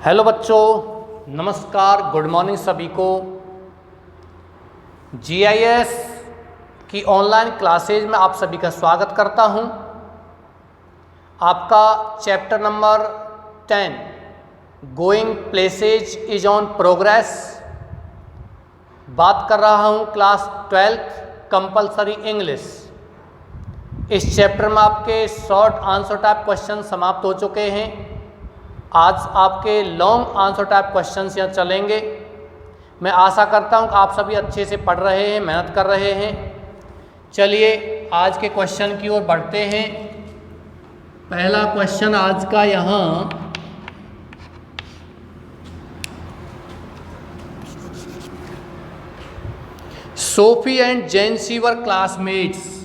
Hello बच्चों, नमस्कार, good morning सभी को। जीआईएस की ऑनलाइन क्लासेज में आप सभी का स्वागत करता हूं। आपका chapter number 10 going places is on progress बात कर रहा हूं। Class 12th compulsory English. इस चैप्टर में आपके शॉर्ट आंसर टाइप क्वेश्चन समाप्त हो चुके हैं। आज आपके लॉन्ग आंसर टाइप क्वेश्चंस यहाँ चलेंगे। मैं आशा करता हूँ कि आप सभी अच्छे से पढ़ रहे हैं, मेहनत कर रहे हैं। चलिए आज के क्वेश्चन की ओर बढ़ते हैं। पहला क्वेश्चन आज का यहाँ, Sophie and Jansie were classmates.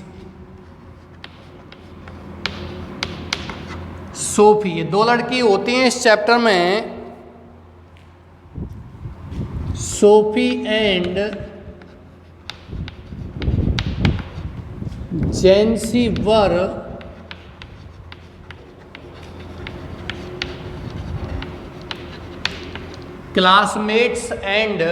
Sophie, ये दो लड़की होती हैं इस चैप्टर में। Sophie and Jansie were classmates and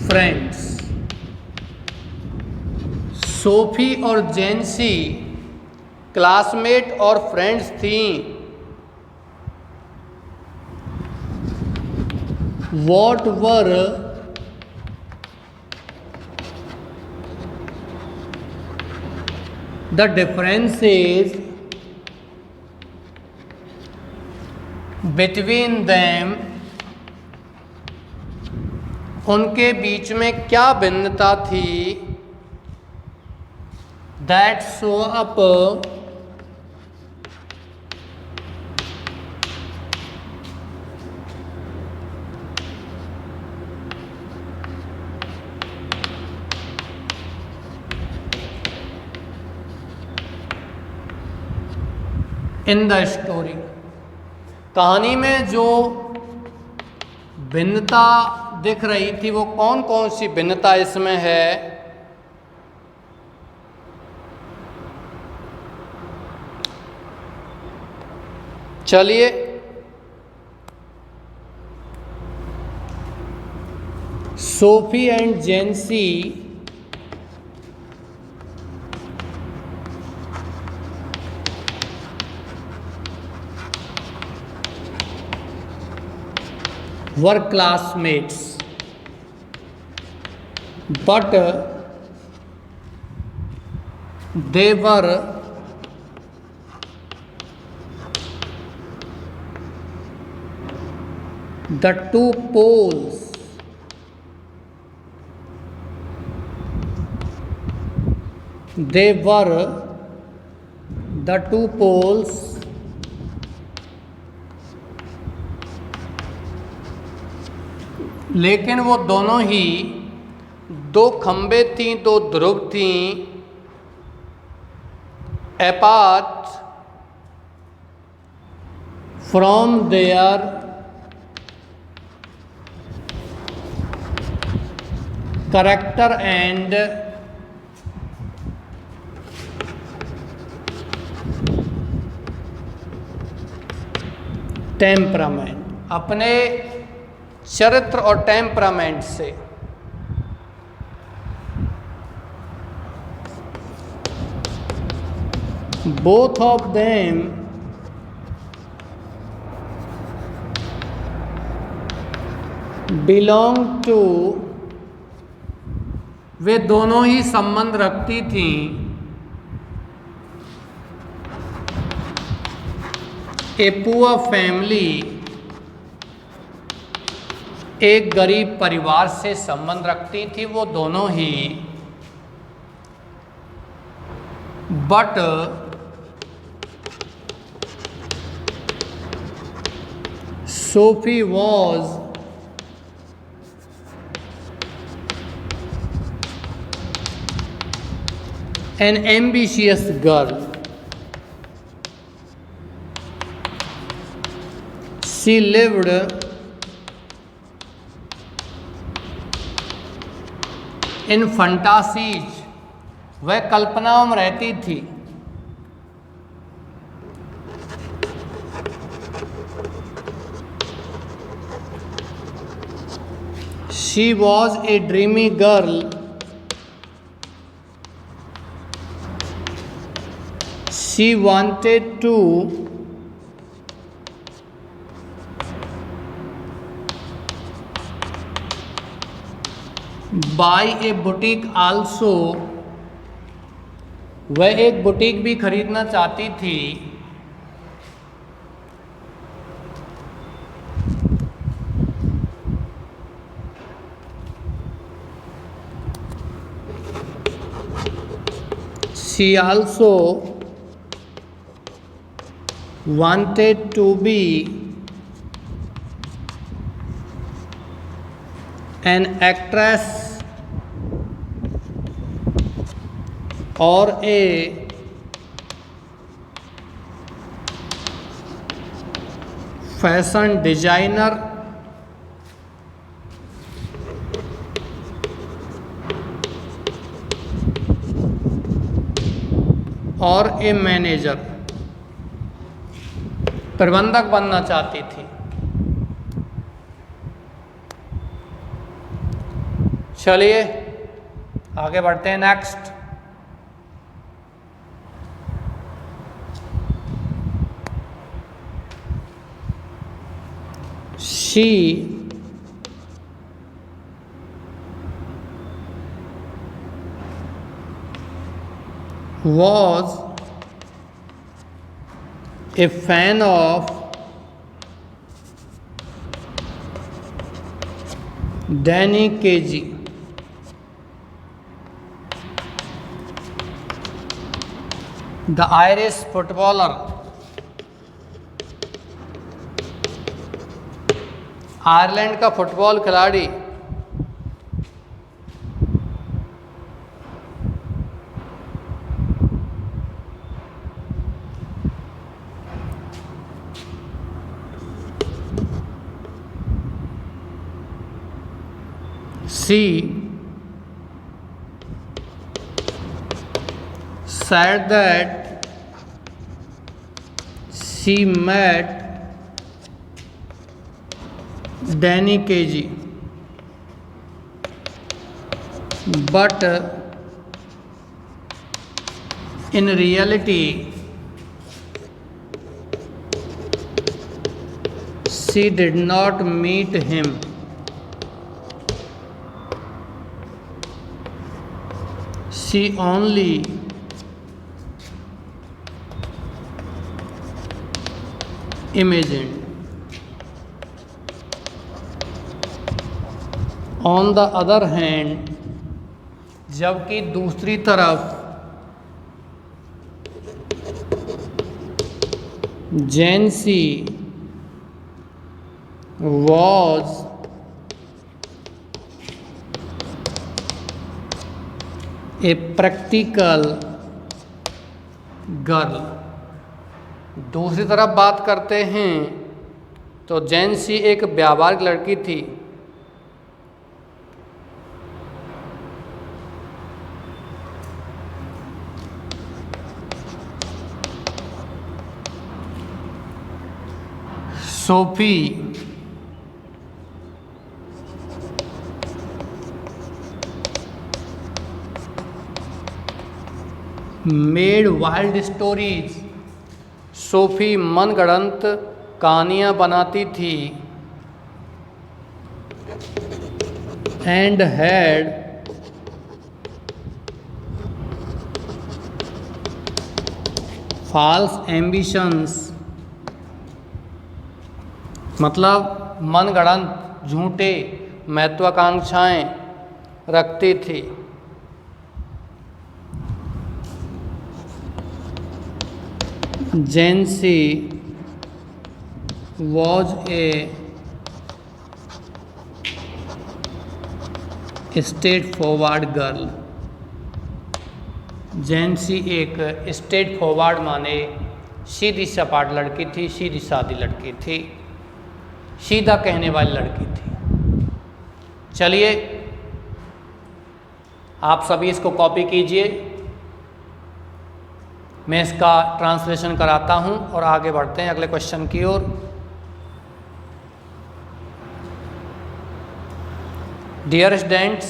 friends. Sophie और जेंसी क्लासमेट और फ्रेंड्स थीं। What were the differences between them? उनके बीच में क्या भिन्नता थी? That show up in the story। कहानी में जो भिन्नता दिख रही थी वो कौन कौन सी भिन्नता इसमें है? चलिए Sophie and Jansie were classmates but they were the two poles लेकिन वो दोनों ही दो खंबे थीं, दो ध्रुव थीं। Apart from their character and temperament, अपने चरित्र और टेम्परामेंट से। Both of them belong to, वे दोनों ही संबंध रखती थीं ए पुअर फैमिली, एक गरीब परिवार से संबंध रखती थी वो दोनों ही। But Sophie was an ambitious girl. She lived in fantasies, वह कल्पनाओं में रहती थी। She was a dreamy girl. She wanted to buy a boutique also. वह एक बुटीक भी खरीदना चाहती थी. She also wanted to be an actress or a fashion designer और ए मैनेजर. प्रबंधक बनना चाहती थी. चलिए आगे बढ़ते हैं. Next, she was a fan of Danny Kaye. The Irish footballer. Ireland का फुटबॉल खिलाड़ी. She said that she met Danny Kaye, but in reality she did not meet him. She only imagined. On the other hand, जबकि दूसरी तरफ Jancy was a practical girl. दूसरी तरफ बात करते हैं तो जैनसी एक व्यावहारिक लड़की थी. Sophie made wild stories. Sophie मनगढ़ंत कहानियाँ बनाती थी. And had false ambitions. मतलब मनगढ़ंत झूठे महत्वाकांक्षाएं रखती थी. Jancy was a straightforward girl. जैनसी एक स्ट्रेट फॉरवर्ड माने सीधी सपाट लड़की थी, सीधी सादी लड़की थी, सीधा कहने वाली लड़की थी. चलिए आप सभी इसको कॉपी कीजिए. मैं इसका ट्रांसलेशन कराता हूं और आगे बढ़ते हैं अगले क्वेश्चन की ओर. Dear students,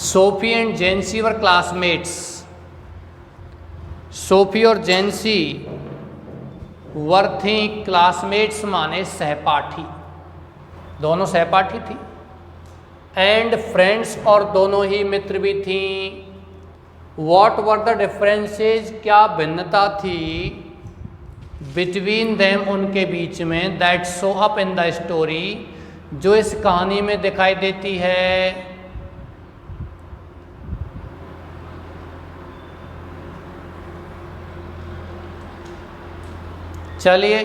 Sophie and Jansie were classmates. Sophie और जेंसी वर थी क्लासमेट्स माने सहपाठी, दोनों सहपाठी थी। एंड फ्रेंड्स और दोनों ही मित्र भी थी। वॉट वर द डिफरेंसेज, क्या भिन्नता थी बिटवीन देम, उनके बीच में, that show up in the story, जो इस कहानी में दिखाई देती है। चलिए,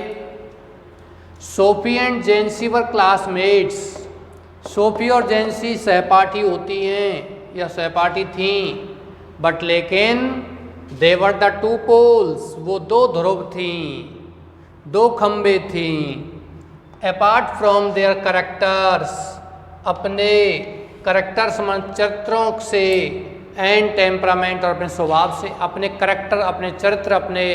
Sophie and Jansie were classmates. Sophie और जेंसी सहपाठी होती हैं या सहपाठी थीं, बट लेकिन दे वर द टू पोल्स, वो दो ध्रुव थीं, दो खंबे थीं। अपार्ट फ्रॉम देयर करेक्टर्स, अपने करेक्टर्स चरित्रों से, एंड टेम्परामेंट और अपने स्वभाव से, अपने करेक्टर, अपने चरित्र, अपने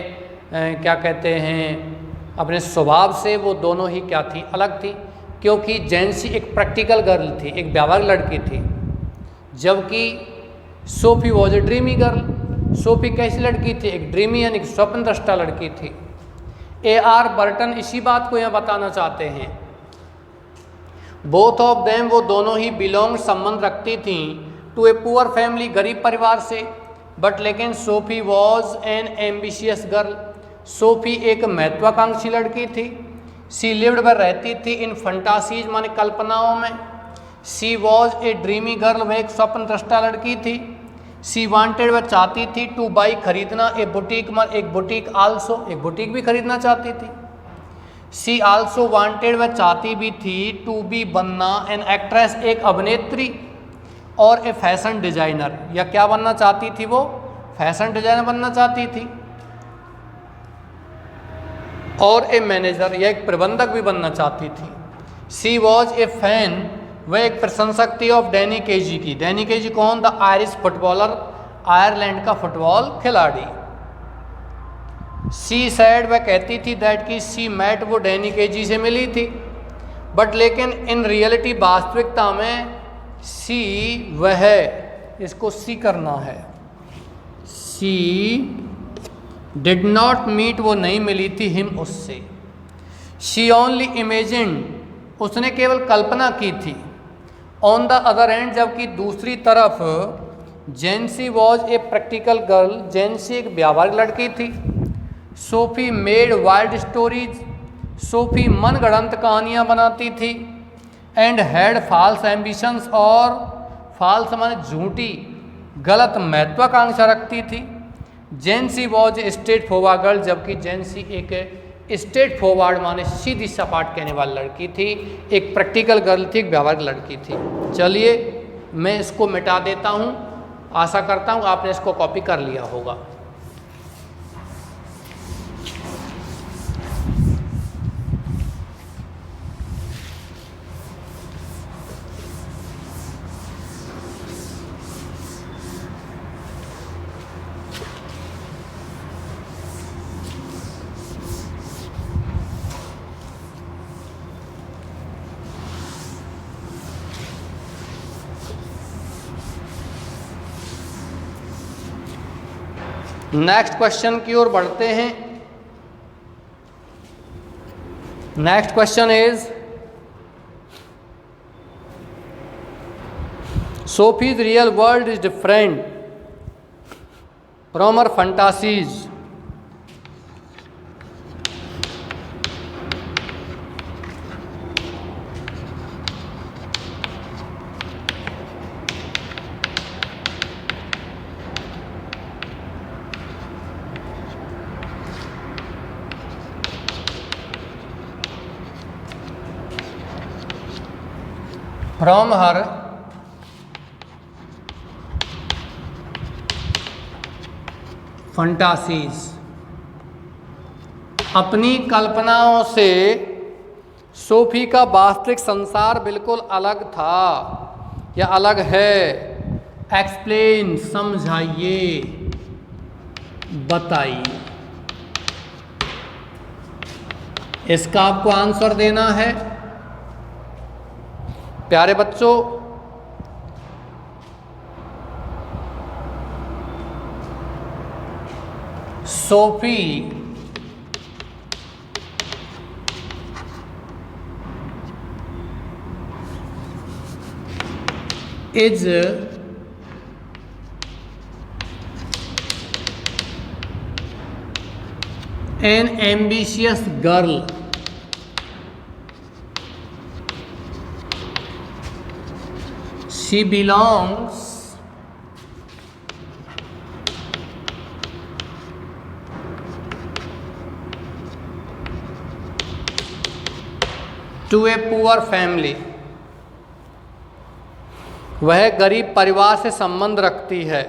क्या कहते हैं, अपने स्वभाव से वो दोनों ही क्या थी, अलग थी। क्योंकि जेंसी एक प्रैक्टिकल गर्ल थी, एक व्यावहारिक लड़की थी, जबकि Sophie was a dreamy girl. Sophie कैसी लड़की थी, एक ड्रीमी यानी कि स्वप्न दृष्टा लड़की थी। A.R. बर्टन इसी बात को यहाँ बताना चाहते हैं। बोथ ऑफ देम, वो दोनों ही बिलोंग, संबंध रखती थी, टू ए पुअर फैमिली, गरीब परिवार से। बट लेकिन Sophie was an ambitious girl, Sophie एक महत्वाकांक्षी लड़की थी। सी लिव्ड, वह रहती थी, इन फंटासीज माने कल्पनाओं में। सी वॉज ए ड्रीमी गर्ल, वह एक स्वप्न दृष्टा लड़की थी। सी वांटेड, वह चाहती थी, टू बाई खरीदना, ए बुटीक, एक बुटीक आल्सो, एक बुटीक भी खरीदना चाहती थी। सी आल्सो वांटेड, वह चाहती भी थी, टू बी, बनना, एन एक्ट्रेस, एक अभिनेत्री, और ए फैशन डिजाइनर, या क्या बनना चाहती थी वो, फैशन डिजाइनर बनना चाहती थी, और ए मैनेजर, या एक प्रबंधक भी बनना चाहती थी। सी वॉज ए फैन, वह एक प्रशंसक थी, ऑफ डैनी केजी की। डैनी केजी कौन, द आयरिश फुटबॉलर, आयरलैंड का फुटबॉल खिलाड़ी। सी सैड, वह कहती थी, दैट की सी मैट, वो डैनी केजी से मिली थी। बट लेकिन इन रियलिटी, वास्तविकता में, सी वह, इसको सी करना है, सी डिड नॉट मीट, वो नहीं मिली थी, हिम, उससे। शी ओनली इमेजिन्ड, उसने केवल कल्पना की थी। ऑन द अदर एंड, जबकि दूसरी तरफ, Jansie was a practical girl, Jansie एक व्यावहारिक लड़की थी। Sophie made wild stories, Sophie मनगढ़ंत कहानियाँ बनाती थी। एंड हैड फॉल्स एम्बिशंस, और फॉल्स माने झूठी, गलत महत्वाकांक्षा रखती थी। Jansie was a straightforward girl, जबकि जेंसी एक स्ट्रेट फॉरवर्ड माने सीधी सपाट कहने वाली लड़की थी, एक प्रैक्टिकल गर्ल थी, एक व्यावहारिक लड़की थी। चलिए, मैं इसको मिटा देता हूँ, आशा करता हूँ आपने इसको कॉपी कर लिया होगा। नेक्स्ट क्वेश्चन की ओर बढ़ते हैं। Next question is, Sophie's real world is different from her fantasies. From her fantasies, अपनी कल्पनाओं से सोफी का वास्तविक संसार बिल्कुल अलग था या अलग है। एक्सप्लेन, समझाइए, बताइए। इसका आपको आंसर देना है। प्यारे बच्चों, Sophie is an ambitious girl. She belongs to a poor family. वह गरीब परिवार से संबंध रखती है।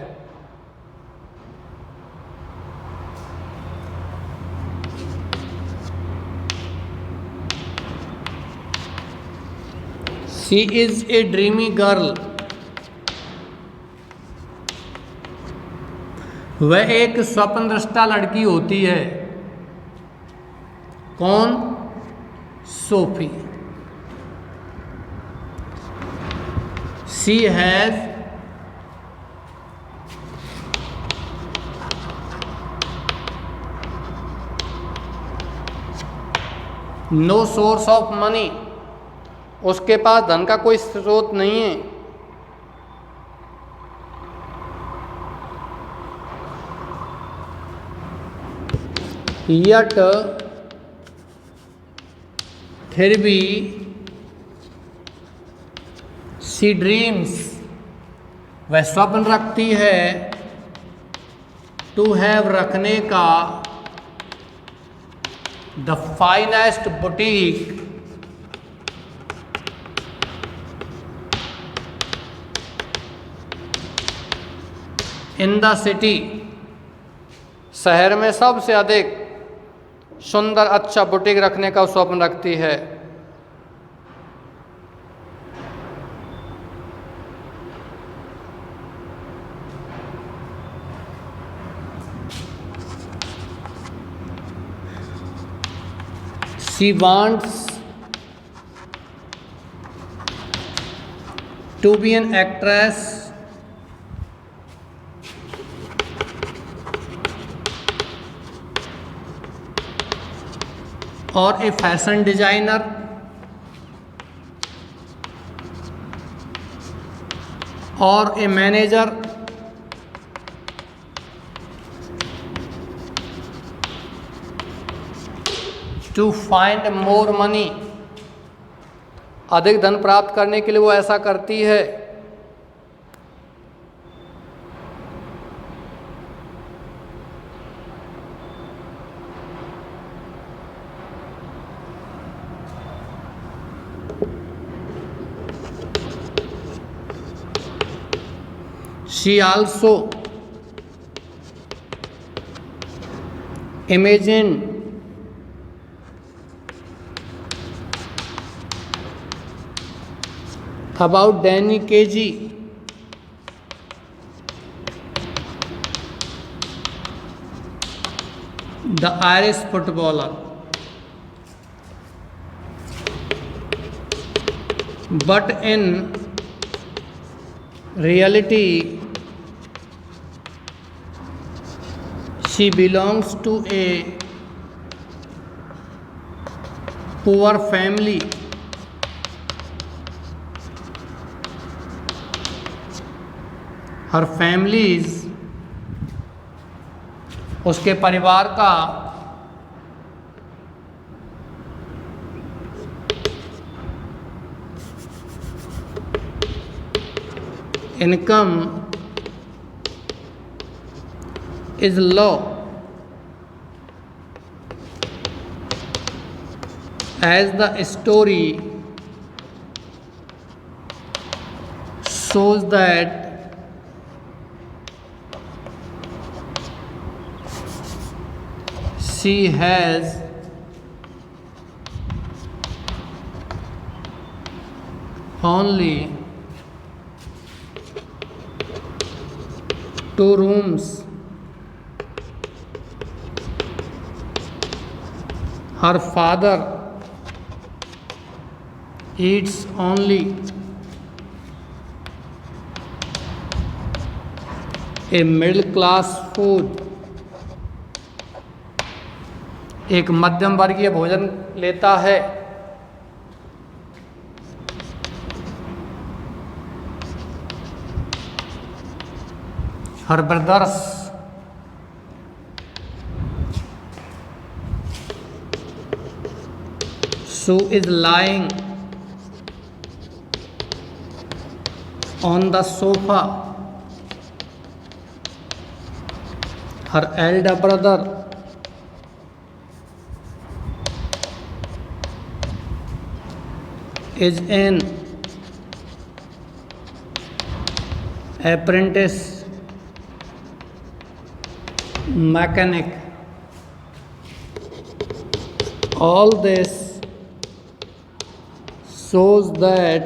She is a dreamy girl. वह एक स्वप्नदृष्टा लड़की होती है। कौन? Sophie. She has no source of money. उसके पास धन का कोई स्रोत नहीं है। Yet फिर भी she dreams, वह स्वप्न रखती है, to have, रखने का, the finest boutique in the city, शहर में सबसे अधिक सुंदर अच्छा बुटीक रखने का स्वप्न रखती है। She wants to be an actress or a fashion designer or a manager to find more money. अधिक धन प्राप्त करने के लिए वो ऐसा करती है। She also imagined about Danny Kaye, the Irish footballer, but in reality she belongs to a poor family. Her families, उसके परिवार का income is low, as the story shows that she has only 2 rooms. Her father eats only a middle class food, एक मध्यम वर्गीय भोजन लेता है। हर brothers Sue is lying on the sofa. Her elder brother is an apprentice mechanic. All this shows that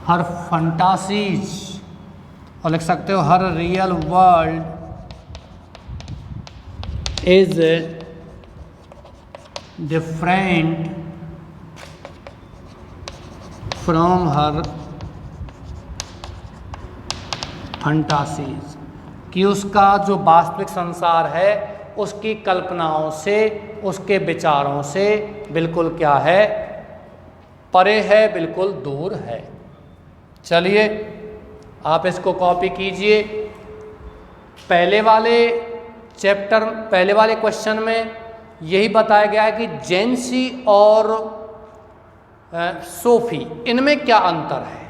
her fantasies, और लिख सकते हो her real world is different from her fantasies, कि उसका जो वास्तविक संसार है उसकी कल्पनाओं से, उसके विचारों से बिल्कुल क्या है, परे है, बिल्कुल दूर है। चलिए आप इसको कॉपी कीजिए। पहले वाले क्वेश्चन में यही बताया गया है कि जेंसी और सोफी, इनमें क्या अंतर है।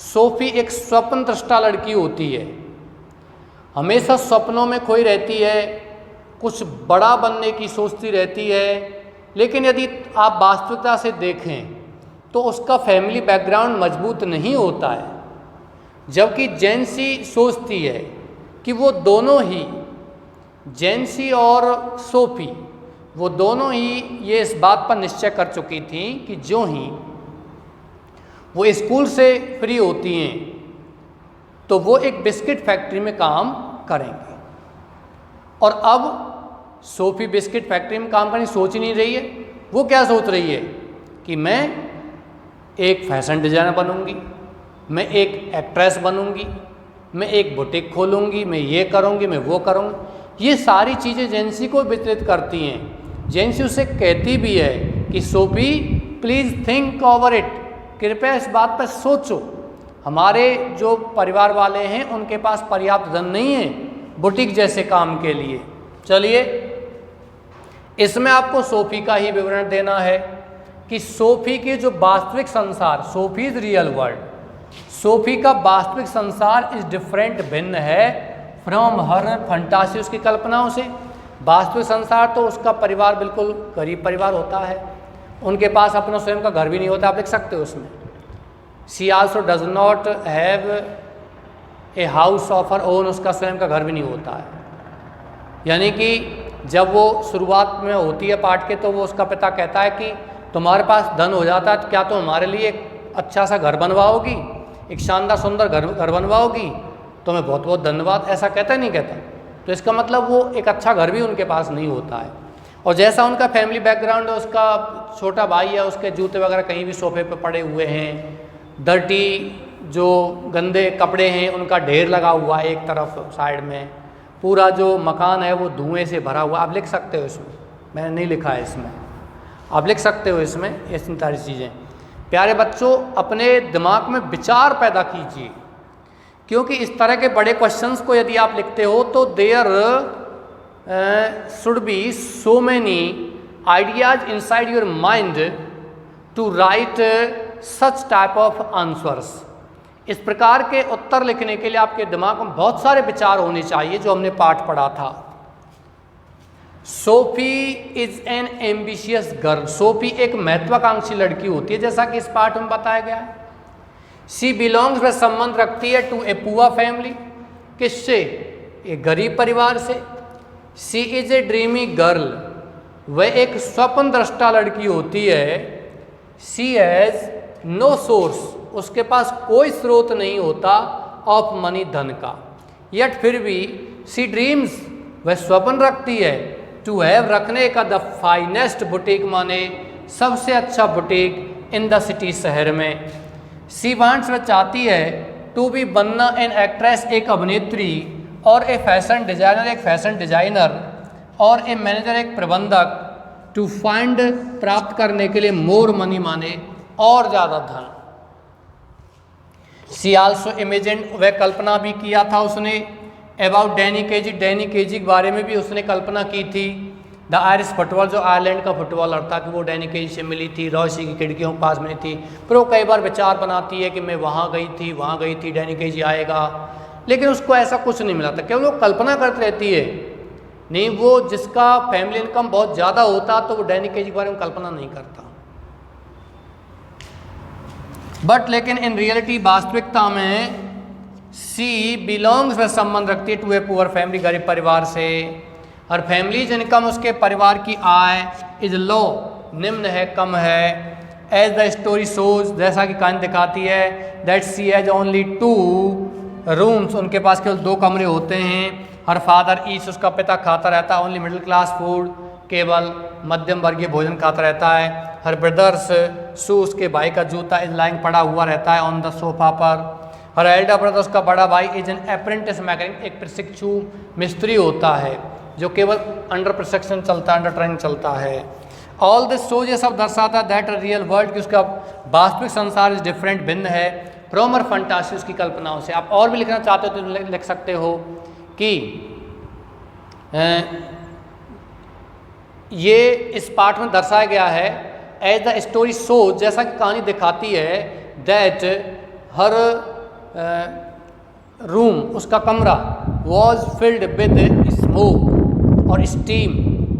सोफी एक स्वप्न दृष्टा लड़की होती है, हमेशा सपनों में खोई रहती है, कुछ बड़ा बनने की सोचती रहती है, लेकिन यदि आप वास्तविकता से देखें तो उसका फैमिली बैकग्राउंड मजबूत नहीं होता है। जबकि जेंसी सोचती है कि वो दोनों ही, जेंसी और सोफी, वो दोनों ही ये इस बात पर निश्चय कर चुकी थी कि जो ही वो स्कूल से फ्री होती हैं तो वो एक बिस्किट फैक्ट्री में काम करेंगे। और अब सोफी बिस्किट फैक्ट्री में काम करने सोच ही नहीं रही है। वो क्या सोच रही है कि मैं एक फैशन डिज़ाइनर बनूंगी, मैं एक एक्ट्रेस बनूंगी, मैं एक बुटीक खोलूंगी, मैं ये करूंगी, मैं वो करूंगी। ये सारी चीज़ें जेंसी को विचलित करती हैं। जेंसी उसे कहती भी है कि Sophie please think over it, कृपया इस बात पर सोचो। हमारे जो परिवार वाले हैं उनके पास पर्याप्त धन नहीं है बुटीक जैसे काम के लिए। चलिए इसमें आपको सोफी का ही विवरण देना है कि सोफी के जो वास्तविक संसार, सोफीज रियल वर्ल्ड, सोफी का वास्तविक संसार इस डिफरेंट, भिन्न है फ्रॉम हर फंटासी, उसकी कल्पनाओं से। वास्तविक संसार तो उसका परिवार बिल्कुल गरीब परिवार होता है, उनके पास अपना स्वयं का घर भी नहीं होता, आप लिख सकते हो उसमें। She also does not have a house of her own, उसका स्वयं का घर भी नहीं होता है। यानी कि जब वो शुरुआत में होती है पाठ के, तो वो उसका पिता कहता है कि तुम्हारे पास धन हो जाता है तो क्या तुम हमारे लिए एक अच्छा सा घर बनवाओगी, एक शानदार सुंदर घर बनवाओगी, तुम्हें बहुत बहुत धन्यवाद, ऐसा कहता नहीं कहता। तो इसका मतलब वो एक अच्छा घर भी उनके पास नहीं होता है। और जैसा उनका फैमिली बैकग्राउंड है, उसका छोटा भाई है, उसके जूते वगैरह कहीं भी सोफे पे पड़े हुए हैं, डर्टी जो गंदे कपड़े हैं उनका ढेर लगा हुआ है एक तरफ साइड में, पूरा जो मकान है वो धुएं से भरा हुआ। आप लिख सकते हो इसमें, मैंने नहीं लिखा है इसमें, आप लिख सकते हो इसमें ऐसी सारी चीज़ें। प्यारे बच्चों, अपने दिमाग में विचार पैदा कीजिए, क्योंकि इस तरह के बड़े क्वेश्चंस को यदि आप लिखते हो तो there should be so many ideas inside your mind to write such type of answers. इस प्रकार के उत्तर लिखने के लिए आपके दिमाग में बहुत सारे विचार होने चाहिए, जो हमने पाठ पढ़ा था। Sophie is an ambitious girl, Sophie एक महत्वाकांक्षी लड़की होती है, जैसा कि इस पाठ में बताया गया है। शी बिलोंग्स, वह संबंध रखती है टू ए पुअर फैमिली, किससे, एक गरीब परिवार से। She is a dreamy girl, वह एक स्वप्न दृष्टा लड़की होती है। शी हैज नो सोर्स, उसके पास कोई स्रोत नहीं होता ऑफ मनी, धन का। यट फिर भी शी ड्रीम्स, वह स्वप्न रखती है टू हैव रखने का, द फाइनेस्ट बुटीक माने सबसे अच्छा बुटीक इन द सिटी शहर में। सी वांट्स वह चाहती है टू बी बनना एन एक्ट्रेस एक अभिनेत्री, और ए फैशन डिजाइनर एक फैशन डिजाइनर, और ए मैनेजर एक प्रबंधक, टू फाइंड प्राप्त करने के लिए मोर मनी माने और ज़्यादा धन। सी आल्सो इमेजिन वह कल्पना भी किया था उसने, about Danny KG, Danny KG के बारे में भी उसने कल्पना की थी। द आयरिश फुटबॉल, जो आयरलैंड का फुटबॉलर था, कि वो डैनी केजी से मिली थी, रोशी की खिड़कियों के पास मिली थी। फिर वो कई बार विचार बनाती है कि मैं वहाँ गई थी, डैनी केजी आएगा, लेकिन उसको ऐसा कुछ नहीं मिला था, केवल वो कल्पना करती रहती है। नहीं, वो जिसका फैमिली इनकम बहुत ज़्यादा होता तो वो डैनी केजी के बारे में कल्पना नहीं करता। बट लेकिन इन रियलिटी, वास्तविकता में, सी बिलोंग्स, वह संबंध रखती है टू ए पुअर फैमिली, गरीब परिवार से। और फैमिलीज इनकम, उसके परिवार की आय, इज लो, निम्न है, कम है। एज द स्टोरी शोज, जैसा कि कहानी दिखाती है, that she has only 2 rooms, उनके पास केवल 2 कमरे होते हैं। हर फादर ईट्स, उसका पिता खाता रहता है, ओनली मिडिल क्लास फूड, केवल मध्यम वर्गीय भोजन खाता रहता है। हर ब्रदर्स शू, उसके भाई का जूता, इज लाइंग पड़ा हुआ रहता है ऑन द सोफा पर। हर एल्डर ब्रदर, उसका बड़ा भाई, इज एन अप्रेंटिस मैकेनिक, एक प्रशिक्षु मिस्त्री होता है जो केवल अंडर प्रशिक्षण चलता है, अंडर ट्रेनिंग चलता है। ऑल दिस शोज, ये सब दर्शाता है दैट रियल वर्ल्ड, कि उसका वास्तविक संसार इज डिफरेंट, भिन्न है, फ्रॉम हर फंटासी, उसकी कल्पनाओं से। आप और भी लिखना चाहते हो तो लिख सकते हो कि ये इस पार्ट में दर्शाया गया है, एज द स्टोरी शोज, जैसा कि कहानी दिखाती है, दैट हर रूम, उसका कमरा, वॉज फिल्ड विद स्मोक, और स्टीम,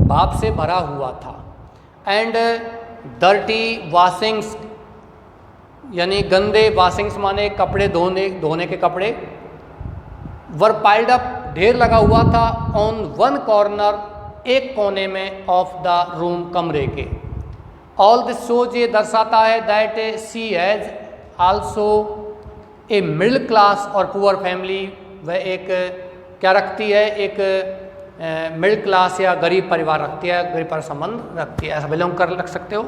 भाप से भरा हुआ था। एंड डर्टी वॉशिंग्स, यानी गंदे, वॉशिंग्स माने कपड़े धोने के कपड़े, वर पाइल्ड अप, ढेर लगा हुआ था, ऑन वन कॉर्नर, एक कोने में, ऑफ द रूम, कमरे के। ऑल दिस शोज, ये दर्शाता है that she has also a middle class और पुअर फैमिली, वह एक क्या रखती है, एक मिडिल क्लास या गरीब परिवार रखती है, गरीब पर संबंध रखती है। ऐसा बिलोंग कर रख सकते हो,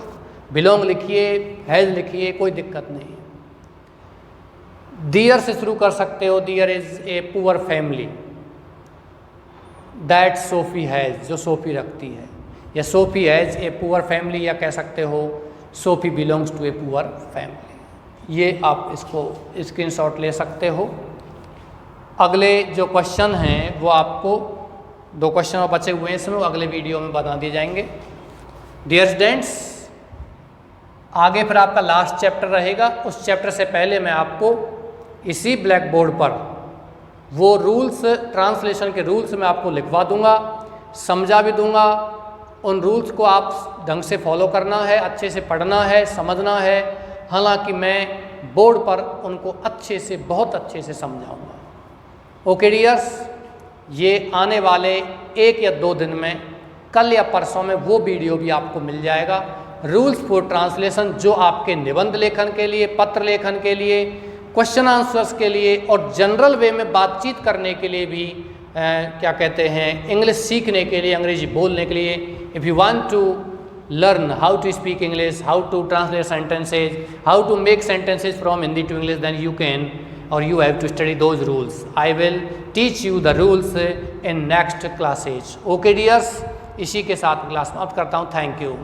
बिलोंग लिखिए, हैज लिखिए, कोई दिक्कत नहीं। डियर से शुरू कर सकते हो, dear is a poor family that Sophie has, जो सोफी रखती है, या Sophie has a poor family, या कह सकते हो Sophie belongs to a poor family. ये आप इसको स्क्रीनशॉट ले सकते हो। अगले जो क्वेश्चन हैं वो आपको 2 क्वेश्चन और बचे हुए हैं, इसमें अगले वीडियो में बता दिए जाएंगे। डियर स्टूडेंट्स, आगे फिर आपका लास्ट चैप्टर रहेगा। उस चैप्टर से पहले मैं आपको इसी ब्लैक बोर्ड पर वो रूल्स, ट्रांसलेशन के रूल्स मैं आपको लिखवा दूंगा, समझा भी दूंगा। उन रूल्स को आप ढंग से फॉलो करना है, अच्छे से पढ़ना है, समझना है। हालांकि मैं बोर्ड पर उनको अच्छे से, बहुत अच्छे से समझाऊंगा। ओके डियर्स, ये आने वाले 1 या 2 दिन में, कल या परसों में वो वीडियो भी आपको मिल जाएगा, रूल्स फॉर ट्रांसलेशन, जो आपके निबंध लेखन के लिए, पत्र लेखन के लिए, क्वेश्चन आंसर्स के लिए और जनरल वे में बातचीत करने के लिए भी, क्या कहते हैं, इंग्लिश सीखने के लिए, अंग्रेजी बोलने के लिए। If you want to learn how to speak English, how to translate sentences, how to make sentences from Hindi to English, then you can, or you have to study those rules. I will teach you the rules in next classes. Okay dears, इसी के साथ class समाप्त करता हूँ। Thank you.